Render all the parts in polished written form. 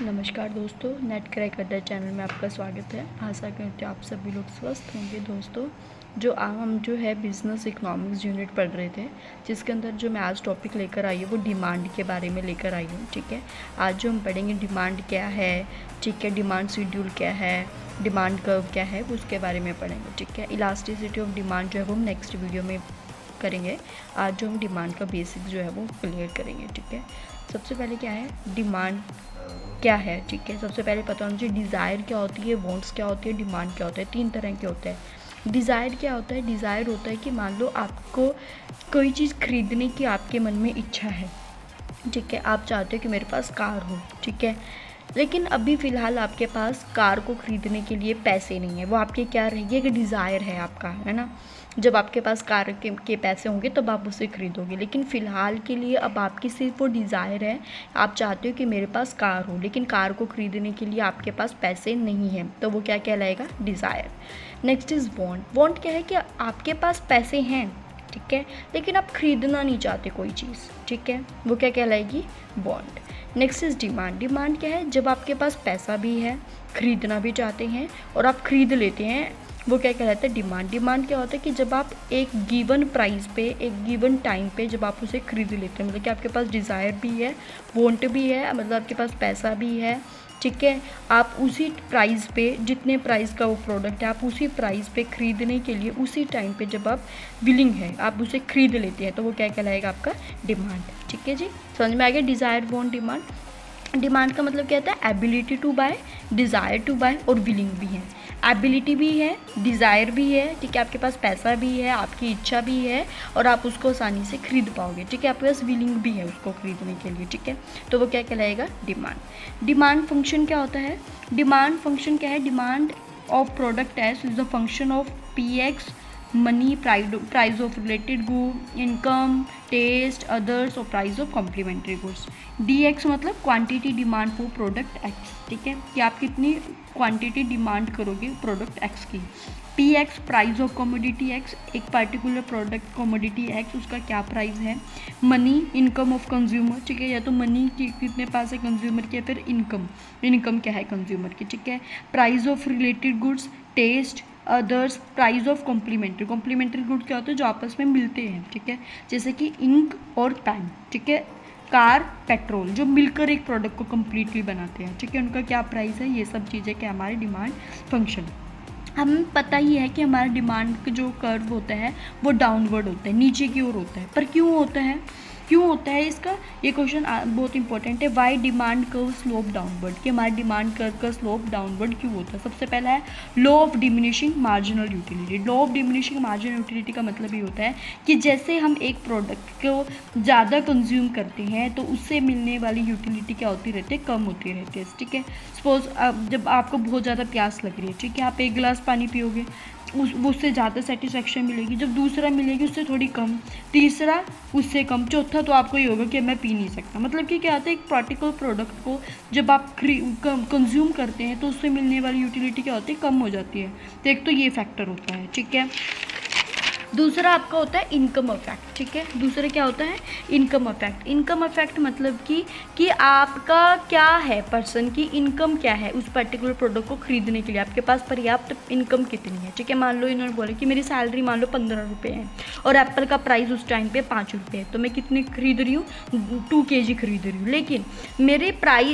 नमस्कार दोस्तों, net crack अड्डा चैनल में आपका स्वागत है। आशा करते हैं आप सभी लोग स्वस्थ होंगे। दोस्तों, हम जो है बिज़नेस इकोनॉमिक्स यूनिट पढ़ रहे थे, जिसके अंदर जो मैं आज टॉपिक लेकर आई हूँ वो डिमांड के बारे में लेकर आई हूँ। ठीक है, आज जो हम पढ़ेंगे डिमांड क्या है, ठीक है, डिमांड शेड्यूल क्या है, डिमांड कर्व क्या है, उसके बारे में पढ़ेंगे। ठीक है, इलास्टिसिटी ऑफ डिमांड जो है वो हम नेक्स्ट वीडियो में करेंगे। आज जो हम डिमांड का बेसिक जो है वो क्लियर करेंगे। ठीक है, सबसे पहले क्या है डिमांड क्या है। ठीक है, सबसे पहले पता होना चाहिए डिज़ायर क्या होती है, वांट्स क्या होती है, डिमांड क्या होता है। तीन तरह के होते हैं। डिज़ायर क्या होता है? डिज़ायर होता है कि मान लो आपको कोई चीज़ खरीदने की आपके मन में इच्छा है। ठीक है, आप चाहते हो कि मेरे पास कार हो। ठीक है, लेकिन अभी फ़िलहाल आपके पास कार को ख़रीदने के लिए पैसे नहीं है। वो आपके क्या रहेगी, एक डिज़ायर है आपका, है ना। जब आपके पास कार के पैसे होंगे तब आप उसे ख़रीदोगे, लेकिन फ़िलहाल के लिए अब आपकी सिर्फ वो डिज़ायर है। आप चाहते हो कि मेरे पास कार हो, लेकिन कार को ख़रीदने के लिए आपके पास पैसे नहीं हैं, तो वो क्या कहलाएगा? Desire. Next is want. Want क्या है कि आपके पास पैसे हैं, ठीक है, लेकिन आप ख़रीदना नहीं चाहते कोई चीज़। ठीक है, वो क्या कहलाएगी? Want. Next is demand. Demand क्या है? जब आपके पास पैसा भी है, ख़रीदना भी चाहते हैं और आप ख़रीद लेते हैं, वो क्या कहलाता है? डिमांड। डिमांड क्या होता है कि जब आप एक गिवन प्राइस पे, एक गिवन टाइम पे जब आप उसे ख़रीद लेते हैं, मतलब कि आपके पास डिज़ायर भी है, वांट भी है, मतलब आपके पास पैसा भी है। ठीक है, आप उसी प्राइस पे, जितने प्राइस का वो प्रोडक्ट है, आप उसी प्राइस पे ख़रीदने के लिए उसी टाइम पे जब आप विलिंग है, आप उसे ख़रीद लेते हैं, तो वो क्या कहलाएगा? आपका डिमांड। ठीक है जी, समझ में आ गया? Desire, want, demand. डिमांड का मतलब क्या होता है? Ability to buy, desire to buy और विलिंग भी है। एबिलिटी भी है, डिज़ायर भी है, ठीक है, आपके पास पैसा भी है, आपकी इच्छा भी है और आप उसको आसानी से खरीद पाओगे। ठीक है, आपके पास विलिंग भी है उसको खरीदने के लिए। ठीक है, तो वो क्या कहलाएगा? डिमांड। डिमांड फंक्शन क्या होता है? डिमांड फंक्शन क्या है? Demand of product X is the function of P X, money, price of related good, income, taste, others और price of complementary goods. D X मतलब quantity demand for product X. ठीक है, कि आप कितनी quantity demand करोगे product X की। P X price of commodity X, एक पर्टिकुलर प्रोडक्ट कमोडिटी एक्स, उसका क्या प्राइस है। Money, income of consumer. ठीक है, या तो मनी कितने पास है कंज्यूमर के, फिर इनकम, इनकम क्या है कंज्यूमर की। ठीक है, price of related goods, taste, others, price of complementary. Complementary good क्या होते हैं? जो आपस में मिलते हैं। ठीक है, जैसे कि इंक और पेन। ठीक है, कार, पेट्रोल, जो मिलकर एक प्रोडक्ट को कम्प्लीटली बनाते हैं। ठीक है, उनका क्या प्राइस है, ये सब चीज़ें क्या हमारे डिमांड फंक्शन। हमें पता ही है कि हमारा डिमांड का जो कर्व होता है वो डाउनवर्ड होता है, नीचे की ओर होता है। पर क्यों होता है, क्यों होता है इसका, ये क्वेश्चन बहुत इंपॉर्टेंट है। Why demand curve slope downward, कि हमारे डिमांड कर्व का स्लोप डाउनवर्ड क्यों होता है? सबसे पहला है law of diminishing marginal utility. Law of diminishing marginal utility का मतलब ये होता है कि जैसे हम एक प्रोडक्ट को ज़्यादा कंज्यूम करते हैं तो उससे मिलने वाली यूटिलिटी क्या होती रहती है? कम होती रहती है। ठीक है, सपोज जब आपको बहुत ज़्यादा प्यास लग रही है, ठीक है, आप एक गिलास पानी पियोगे, उससे ज़्यादा सेटिस्फेक्शन मिलेगी। जब दूसरा मिलेगी उससे थोड़ी कम, तीसरा उससे कम, चौथा तो आपको ये होगा कि मैं पी नहीं सकता। मतलब कि क्या होता है, एक पार्टिकुलर प्रोडक्ट को जब आप कंज्यूम करते हैं तो उससे मिलने वाली यूटिलिटी क्या होती है? कम हो जाती है। तो एक तो ये फैक्टर होता है। ठीक है, दूसरा आपका होता है इनकम इफेक्ट। ठीक है, दूसरा क्या होता है? Income effect. इनकम इफेक्ट मतलब कि आपका क्या है, पर्सन की इनकम क्या है उस पर्टिकुलर प्रोडक्ट को खरीदने के लिए, आपके पास पर्याप्त इनकम कितनी है। ठीक है, मान लो इन्होंने बोला कि मेरी सैलरी मान लो 15 रुपये है और एप्पल का प्राइस उस टाइम पे 5 रुपये है, तो मैं कितनी खरीद रही हूँ? 2 kg खरीद रही हूँ। लेकिन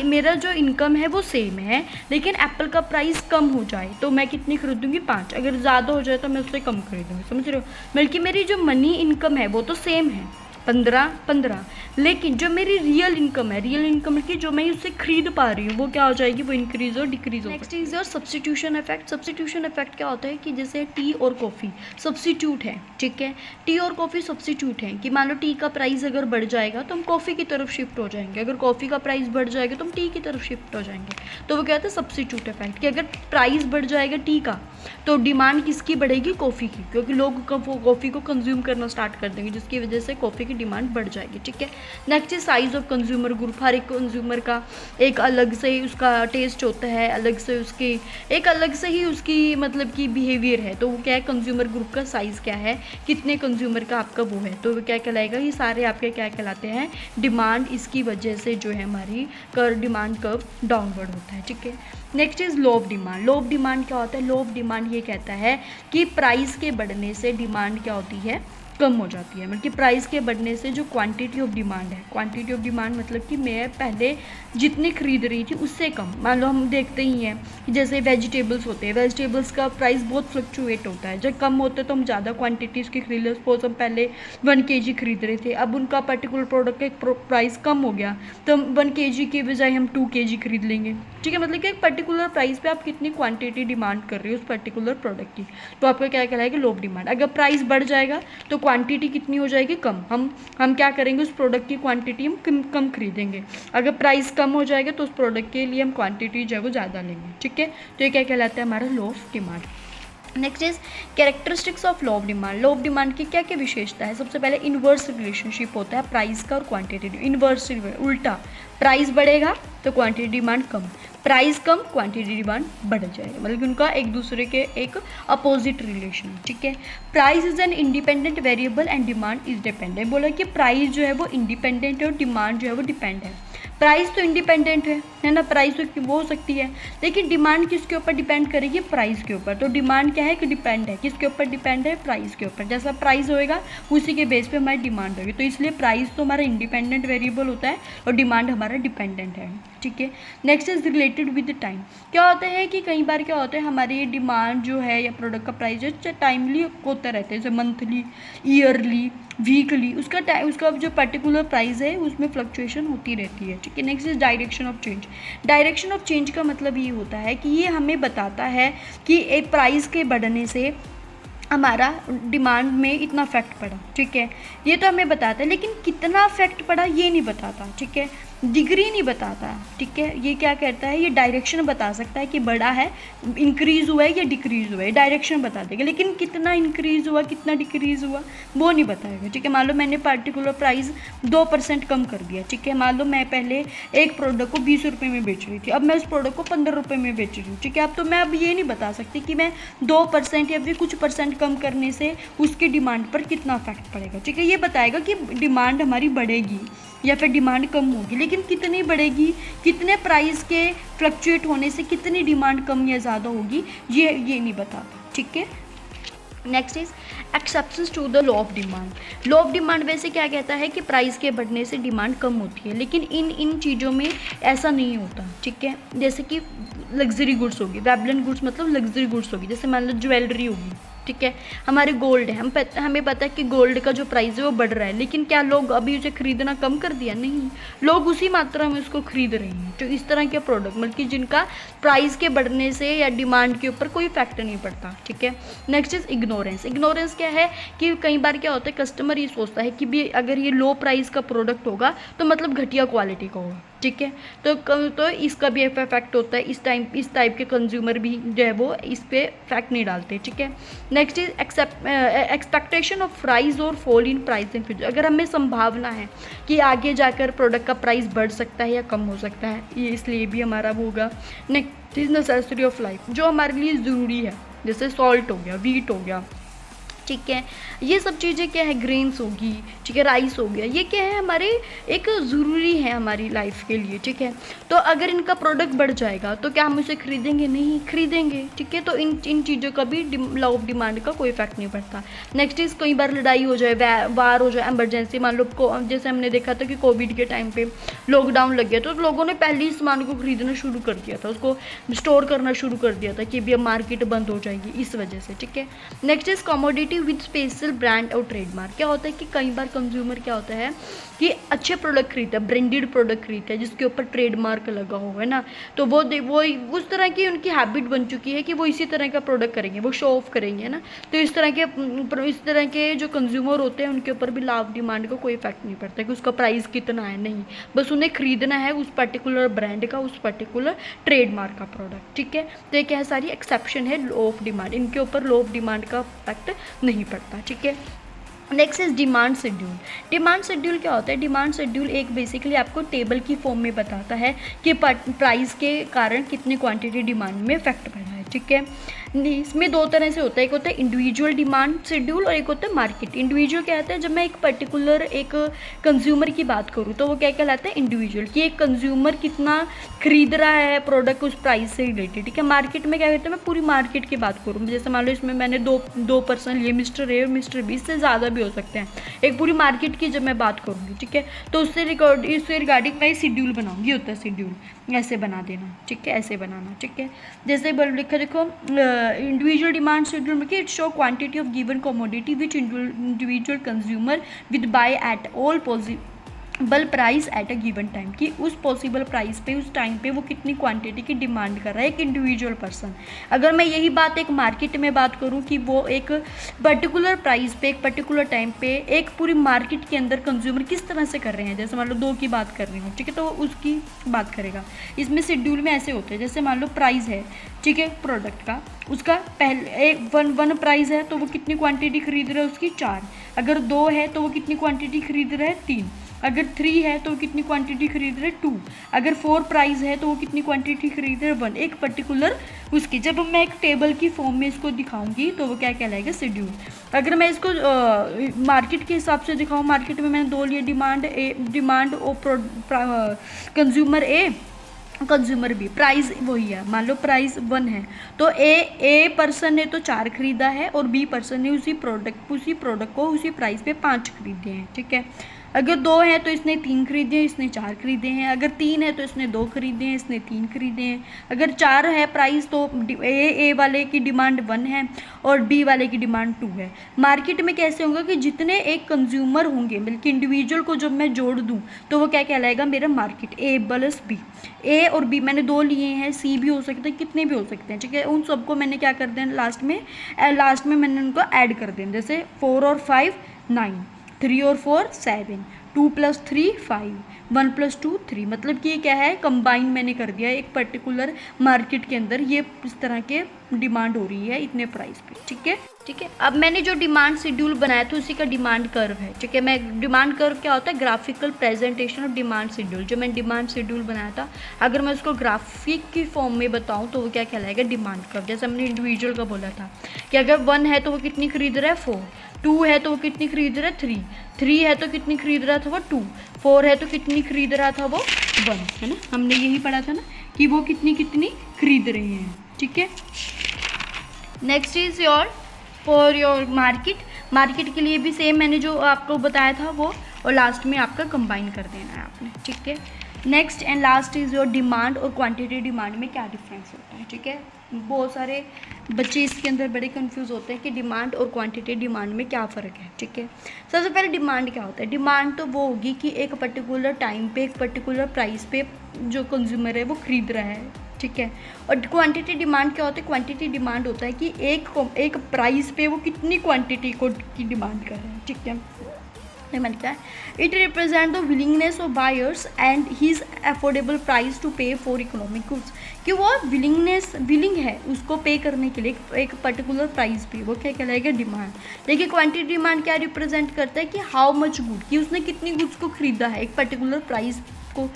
मेरा जो इनकम है वो सेम है, लेकिन एप्पल का प्राइस कम हो जाए तो मैं कितनी खरीदूँगी? 5। अगर ज़्यादा हो जाए तो मैं उससे कम खरीदूँगी। समझ रहे हो? बल्कि मेरी जो मनी इनकम है वो तो सेम है, 15, लेकिन जो मेरी रियल इनकम है, रियल इनकम की जो मैं उससे खरीद पा रही हूँ, वो क्या हो जाएगी? वो इंक्रीज और डिक्रीज हो। Next is your substitution effect. Substitution effect क्या होता है कि जैसे टी और कॉफ़ी सब्स्टिट्यूट है। ठीक है, टी और कॉफ़ी सब्स्टिट्यूट है, कि मान लो टी का प्राइस अगर बढ़ जाएगा तो हम कॉफ़ी की तरफ शिफ्ट हो जाएंगे, अगर कॉफ़ी का प्राइस बढ़ जाएगा तो हम टी की तरफ शिफ्ट हो जाएंगे। तो वो क्या होता है? सब्स्टिट्यूट इफेक्ट, कि अगर प्राइस बढ़ जाएगा टी का तो डिमांड किसकी बढ़ेगी? कॉफ़ी की, क्योंकि लोग कॉफ़ी को कंज्यूम करना स्टार्ट कर देंगे, जिसकी वजह से कॉफ़ी की डिमांड बढ़ जाएगी, ठीक है। Next is size of consumer group. हर एक कंज्यूमर का एक अलग से ही उसका टेस्ट होता है, अलग से उसकी एक अलग से ही उसकी मतलब कि बिहेवियर है। तो वो क्या है, कंज्यूमर ग्रुप का साइज़ क्या है, कितने कंज्यूमर का आपका वो है, तो वो क्या कहलाएगा, ये सारे आपके क्या कहलाते हैं, डिमांड। इसकी वजह से जो है हमारी डिमांड कर्व डाउनवर्ड होता है, ठीक है। Next is low of demand. Law of demand क्या होता है, लो ऑफ डिमांड ये कहता है कि प्राइस के बढ़ने से डिमांड क्या होती है, कम हो जाती है। मतलब कि प्राइस के बढ़ने से जो क्वांटिटी ऑफ डिमांड है, क्वांटिटी ऑफ डिमांड मतलब कि मैं पहले जितनी खरीद रही थी उससे कम। मान लो हम देखते ही हैं कि जैसे वेजिटेबल्स होते हैं, वेजिटेबल्स का प्राइस बहुत फ्लक्चुएट होता है। जब कम होते तो हम ज़्यादा क्वांटिटी उसकी खरीद लें। सपोज हम पहले 1 kg खरीद रहे थे, अब उनका पर्टिकुलर प्रोडक्ट का प्राइस कम हो गया तो हम 1 kg के बजाय हम 2 kg खरीद लेंगे, ठीक है। मतलब कि एक पर्टिकुलर प्राइस पे आप कितनी क्वांटिटी डिमांड कर रहे हो उस पर्टिकुलर प्रोडक्ट की, तो आपका क्या कहलाएगा, लो ऑफ डिमांड। अगर प्राइस बढ़ जाएगा तो क्वांटिटी कितनी हो जाएगी, कम। हम क्या करेंगे, उस प्रोडक्ट की क्वांटिटी हम कम खरीदेंगे। अगर प्राइस कम हो जाएगा तो उस प्रोडक्ट के लिए हम क्वांटिटी जो है वो ज़्यादा लेंगे, ठीक है। तो ये क्या कहलाता है, हमारा law of demand. Next is characteristics of law of demand. Law of demand की क्या क्या विशेषता है, सबसे पहले इन्वर्स रिलेशनशिप होता है प्राइस का और क्वांटिटी। इन्वर्स उल्टा, प्राइस बढ़ेगा तो क्वांटिटी डिमांड कम, प्राइस कम क्वांटिटी डिमांड बढ़ जाएगा। मतलब कि उनका एक दूसरे के एक अपोजिट रिलेशन है, ठीक है। Price is an independent variable and demand is dependent. बोला कि प्राइस जो है वो इंडिपेंडेंट है और डिमांड जो है वो डिपेंड है। प्राइस तो इंडिपेंडेंट है ना, प्राइस तो वो हो सकती है, लेकिन डिमांड किसके ऊपर डिपेंड करेगी, प्राइस के ऊपर। तो डिमांड क्या है कि डिपेंड है, किसके ऊपर डिपेंड है, प्राइस के ऊपर। जैसा प्राइस होएगा उसी के बेस पे हमारी डिमांड होगी। तो इसलिए प्राइस तो हमारा इंडिपेंडेंट वेरिएबल होता है और डिमांड हमारा डिपेंडेंट है, ठीक है। Next is related with time. क्या होता है कि कई बार क्या होता है, हमारी डिमांड जो है या प्रोडक्ट का प्राइस जो टाइमली होता रहता है, जैसे मंथली, ईयरली, वीकली, उसका जो पर्टिकुलर प्राइस है उसमें फ्लक्चुएशन होती रहती है, ठीक है। Next is direction of change. Direction of change का मतलब ये होता है कि ये हमें बताता है कि एक प्राइस के बढ़ने से हमारा डिमांड में इतना इफेक्ट पड़ा, ठीक है। ये तो हमें बताता है, लेकिन कितना इफेक्ट पड़ा ये नहीं बताता, ठीक है। डिग्री नहीं बताता, ठीक है। ये क्या कहता है, ये डायरेक्शन बता सकता है कि बढ़ा है, इंक्रीज़ हुआ है या डिक्रीज़ हुआ है, डायरेक्शन बता देगा। लेकिन कितना इंक्रीज़ हुआ कितना डिक्रीज़ हुआ वो नहीं बताएगा, ठीक है। मान लो मैंने पर्टिकुलर प्राइस 2% कम कर दिया, ठीक है। मान लो मैं पहले एक प्रोडक्ट को 20 रुपये में बेच रही थी, अब मैं उस प्रोडक्ट को 15 रुपये में बेच रही हूँ, ठीक है। अब तो मैं अब ये नहीं बता सकती कि मैं 2% या फिर कुछ परसेंट कम करने से उसकी डिमांड पर कितना इफेक्ट पड़ेगा, ठीक है। ये बताएगा कि डिमांड हमारी बढ़ेगी या फिर डिमांड कम होगी, लेकिन कितनी बढ़ेगी, कितने प्राइस के फ्लक्चुएट होने से कितनी डिमांड कम या ज़्यादा होगी, ये नहीं बताता, ठीक है। Next is exceptions to the law of demand. Law of demand वैसे क्या कहता है कि प्राइस के बढ़ने से डिमांड कम होती है, लेकिन इन चीज़ों में ऐसा नहीं होता, ठीक है। जैसे कि लग्जरी गुड्स होगी, वेबलेंट गुड्स मतलब लग्जरी गुड्स होगी, जैसे मान लो ज्वेलरी होगी, ठीक है। हमारे गोल्ड है, हमें पता है कि गोल्ड का जो प्राइस है वो बढ़ रहा है, लेकिन क्या लोग अभी उसे खरीदना कम कर दिया, नहीं, लोग उसी मात्रा में उसको खरीद रहे हैं। तो इस तरह के प्रोडक्ट मतलब कि जिनका प्राइस के बढ़ने से या डिमांड के ऊपर कोई इफेक्ट नहीं पड़ता, ठीक है। Next is ignorance. इग्नोरेंस क्या है कि कई बार क्या होता है, कस्टमर ये सोचता है कि भी अगर ये लो प्राइस का प्रोडक्ट होगा तो मतलब घटिया क्वालिटी का होगा, ठीक है। तो इसका भी इफेक्ट होता है, इस टाइप के कंज्यूमर भी जो है वो इस पर इफेक्ट नहीं डालते, ठीक है। Next is expectation of price और fall in price in future. अगर हमें संभावना है कि आगे जाकर प्रोडक्ट का प्राइस बढ़ सकता है या कम हो सकता है, ये इसलिए भी हमारा वो होगा। Next is necessity of life, जो हमारे लिए ज़रूरी है, जैसे सॉल्ट हो गया, वीट हो गया, ठीक है। ये सब चीज़ें क्या है, ग्रेन्स होगी, ठीक है, राइस हो गया, ये क्या है हमारे एक ज़रूरी है हमारी लाइफ के लिए, ठीक है। तो अगर इनका प्रोडक्ट बढ़ जाएगा तो क्या हम उसे खरीदेंगे, नहीं खरीदेंगे, ठीक है। तो इन चीज़ों का भी लॉ ऑफ डिमांड का कोई इफेक्ट नहीं पड़ता। नेक्स्ट इज कई बार लड़ाई हो जाए, वार हो जाए, एमरजेंसी, मान लो जैसे हमने देखा था कि कोविड के टाइम पे लॉकडाउन लग गया तो लोगों ने पहले ही सामान को खरीदना शुरू कर दिया था, उसको स्टोर करना शुरू कर दिया था कि अभी अब मार्केट बंद हो जाएगी इस वजह से, ठीक है। Next is commodity with special brand और ट्रेडमार्क। क्या होता है कि कई बार कंज्यूमर क्या होता है कि अच्छे प्रोडक्ट खरीदता है, ब्रांडेड प्रोडक्ट खरीदता है जिसके ऊपर ट्रेडमार्क लगा हुआ है ना, तो वो उस तरह की उनकी हैबिट बन चुकी है कि वो इसी तरह का प्रोडक्ट करेंगे, वो शो ऑफ करेंगे ना। तो इस तरह के जो कंज्यूमर होते हैं उनके ऊपर भी लॉ ऑफ डिमांड का कोई इफेक्ट नहीं पड़ता कि उसका प्राइस कितना है, नहीं, बस उन्हें खरीदना है उस पर्टिकुलर ब्रांड का, उस पर्टिकुलर ट्रेडमार्क का प्रोडक्ट, ठीक है। तो ये क्या है, सारी एक्सेप्शन है लॉ ऑफ डिमांड, इनके ऊपर लॉ ऑफ डिमांड का इफेक्ट नहीं पड़ता, ठीक है। Next is demand schedule. Demand schedule क्या होता है? डिमांड शेड्यूल एक बेसिकली आपको टेबल की फॉर्म में बताता है कि प्राइस के कारण कितनी क्वांटिटी डिमांड में इफेक्ट पड़ा है, ठीक है। इसमें दो तरह से होता है, एक होता है इंडिविजुअल डिमांड शेड्यूल और एक होता है मार्केट। इंडिविजुअल क्या होता है? जब मैं एक पर्टिकुलर एक कंज्यूमर की बात करूँ तो वो क्या कहलाता है? इंडिविजुअल, कि एक कंज्यूमर कितना खरीद रहा है प्रोडक्ट उस प्राइस से रिलेटेड, ठीक है। मार्केट में क्या कहते हैं? मैं पूरी मार्केट की बात करूँ, जैसे मान लो इसमें मैंने दो पर्सन लिए, मिस्टर ए और मिस्टर बी, इससे ज़्यादा भी हो सकते हैं। एक पूरी मार्केट की जब मैं बात करूँगी, ठीक है, तो उससे रिगार्डिंग मैं शेड्यूल बनाऊँगी। होता है शेड्यूल, ऐसे बना देना, ठीक है, ऐसे बनाना, ठीक है। जैसे लिखा देखो इंडिविजुअल डिमांड शेड्यूल में कि it show quantity of given commodity which individual consumer with by at all possible price at a given time, कि उस पॉसिबल प्राइस पे उस टाइम पे वो कितनी क्वांटिटी की डिमांड कर रहा है एक इंडिविजुअल पर्सन। अगर मैं यही बात एक मार्केट में बात करूं कि वो एक पर्टिकुलर प्राइस पे एक पर्टिकुलर टाइम पे एक पूरी मार्केट के अंदर कंज्यूमर किस तरह से कर रहे हैं, जैसे मान लो 2 की बात कर रही हूँ, ठीक है, तो वो उसकी बात करेगा। इसमें शेड्यूल में ऐसे होते हैं, जैसे मान लो प्राइस है, ठीक है, प्रोडक्ट का, उसका पहले वन प्राइस है तो वो कितनी क्वांटिटी खरीद रहा है उसकी 4, अगर 2 है तो वो कितनी क्वांटिटी खरीद रहा है 3, अगर 3 है तो वो कितनी क्वांटिटी खरीद रहे 2, अगर 4 प्राइस है तो वो कितनी क्वांटिटी खरीद रहे 1, एक पर्टिकुलर उसकी। जब मैं एक टेबल की फॉर्म में इसको दिखाऊंगी तो वो क्या कहलाएगा? शेड्यूल। अगर मैं इसको मार्केट के हिसाब से दिखाऊँ, मार्केट में मैंने 2 लिए, डिमांड और consumer A, consumer B, price वही है, मान लो प्राइस 1 है तो ए पर्सन ने तो 4 खरीदा है और बी पर्सन ने उसी प्रोडक्ट को उसी प्राइस पे 5 खरीदे हैं, ठीक है। अगर 2 है तो इसने 3 खरीदे हैं, इसने 4 खरीदे हैं, अगर 3 है तो इसने 2 खरीदे हैं, इसने 3 खरीदे हैं, अगर 4 है प्राइस तो ए वाले की डिमांड 1 है और बी वाले की डिमांड 2 है। मार्केट में कैसे होगा कि जितने एक कंज्यूमर होंगे, बल्कि इंडिविजुअल को जब मैं जोड़ दूँ तो वो क्या कहलाएगा? मेरा मार्केट। ए प्लस बी, ए और बी मैंने 2 लिए हैं, सी भी हो सकते हैं, कितने भी हो सकते हैं, ठीक है। उन सबको मैंने क्या कर देना लास्ट में मैंने उनको ऐड कर देना, जैसे 4 और 5 9, 3 और 4 7, 2 + 3 5, 1 + 2 3, मतलब कि ये क्या है? कंबाइन मैंने कर दिया एक पर्टिकुलर मार्केट के अंदर, ये इस तरह के डिमांड हो रही है इतने प्राइस पे, ठीक है, ठीक है। अब मैंने जो डिमांड शेड्यूल बनाया था उसी का डिमांड कर्व है, ठीक है। मैं डिमांड कर्व क्या होता है? Graphical presentation of demand schedule. जो मैंने डिमांड शेड्यूल बनाया था, अगर मैं उसको ग्राफिक की फॉर्म में बताऊं तो वो क्या कहलाएगा? Demand curve. जैसे हमने इंडिविजुअल का बोला था कि अगर 1 है तो वो कितनी खरीद रहा है 4, 2 है तो वो कितनी खरीद रहा है 3, 3 है तो कितनी खरीद रहा था वो 2, 4 है तो कितनी खरीद रहा था वो 1, है ना। हमने यही पढ़ा था ना कि वो कितनी खरीद रहे हैं, ठीक है। Next is for your market के लिए भी सेम मैंने जो आपको बताया था वो, और लास्ट में आपका कंबाइन कर देना है आपने, ठीक है। Next and last is your demand और क्वांटिटी डिमांड में क्या डिफरेंस होता है, ठीक है। बहुत सारे बच्चे इसके अंदर बड़े कंफ्यूज होते हैं कि डिमांड और क्वांटिटी डिमांड में क्या फ़र्क है, ठीक है। सबसे पहले डिमांड क्या होता है? डिमांड तो वो होगी कि एक पर्टिकुलर टाइम पे एक पर्टिकुलर प्राइस पे जो कंज्यूमर है वो खरीद रहा है, ठीक है। और क्वांटिटी डिमांड क्या होता है? क्वांटिटी डिमांड होता है कि एक प्राइस पे वो कितनी क्वांटिटी की डिमांड कर रहे हैं, ठीक है। डिमांड क्या है? It represent the willingness of buyers and his affordable price to pay for economic goods, कि वो विलिंग है उसको पे करने के लिए एक पर्टिकुलर प्राइस पे, वो क्या कहलाएगा? डिमांड। देखिए क्वांटिटी डिमांड क्या रिप्रेजेंट करता है कि हाउ मच गुड, कि उसने कितनी गुड्स को खरीदा है एक पर्टिकुलर प्राइस को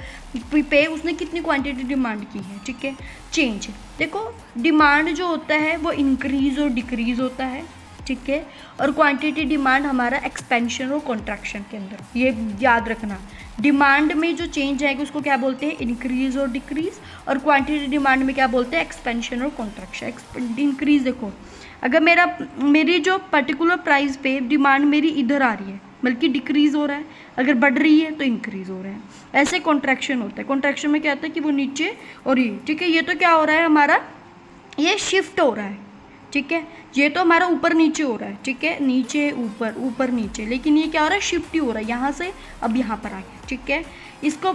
पे, उसने कितनी क्वांटिटी डिमांड की है, ठीक है। चेंज, देखो डिमांड जो होता है वो इंक्रीज और डिक्रीज होता है, ठीक है। और क्वांटिटी डिमांड हमारा एक्सपेंशन और कॉन्ट्रैक्शन के अंदर, ये याद रखना। डिमांड में जो चेंज आएगा उसको क्या बोलते हैं? इंक्रीज और डिक्रीज। और क्वांटिटी डिमांड में क्या बोलते हैं? एक्सपेंशन और कॉन्ट्रैक्शन। इंक्रीज, देखो अगर मेरी जो पर्टिकुलर प्राइस पे डिमांड मेरी इधर आ रही है बल्कि डिक्रीज हो रहा है, अगर बढ़ रही है तो इंक्रीज हो रहा है। ऐसे कॉन्ट्रैक्शन होता है। कॉन्ट्रैक्शन में क्या होता है कि वो नीचे और ये, ठीक है। ये तो क्या हो रहा है हमारा? ये शिफ्ट हो रहा है, ठीक है। ये तो हमारा ऊपर नीचे हो रहा है, ठीक है, नीचे ऊपर ऊपर नीचे, लेकिन ये क्या हो रहा है? शिफ्ट ही हो रहा है, यहाँ से अब यहाँ पर आ गया, ठीक है। इसका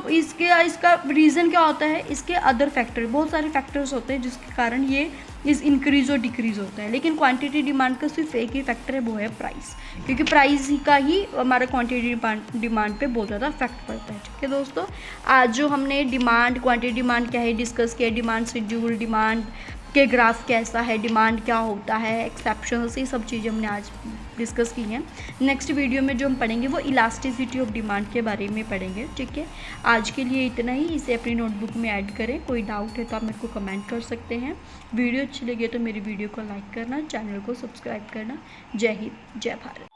रीज़न क्या होता है? इसके अदर फैक्टर, बहुत सारे फैक्टर्स होते हैं जिसके कारण ये इस इंक्रीज और डिक्रीज होता है। लेकिन क्वांटिटी डिमांड का सिर्फ एक ही फैक्टर है, वो है प्राइस, क्योंकि प्राइस ही का ही हमारा क्वांटिटी डिमांड पे बहुत ज़्यादा इफेक्ट पड़ता है, ठीक है दोस्तों। आज जो हमने डिमांड, क्वांटिटी डिमांड क्या है डिस्कस किया, डिमांड शेड्यूल, डिमांड के ग्राफ कैसा है, डिमांड क्या होता है, एक्सेप्शंस, ये सब चीज़ें हमने आज डिस्कस की हैं। नेक्स्ट वीडियो में जो हम पढ़ेंगे वो इलास्टिसिटी ऑफ डिमांड के बारे में पढ़ेंगे। ठीक है, आज के लिए इतना ही। इसे अपनी नोटबुक में ऐड करें। कोई डाउट है तो आप मेरे को कमेंट कर सकते हैं। वीडियो अच्छी लगी तो मेरी वीडियो को लाइक करना, चैनल को सब्सक्राइब करना। जय हिंद, जय भारत।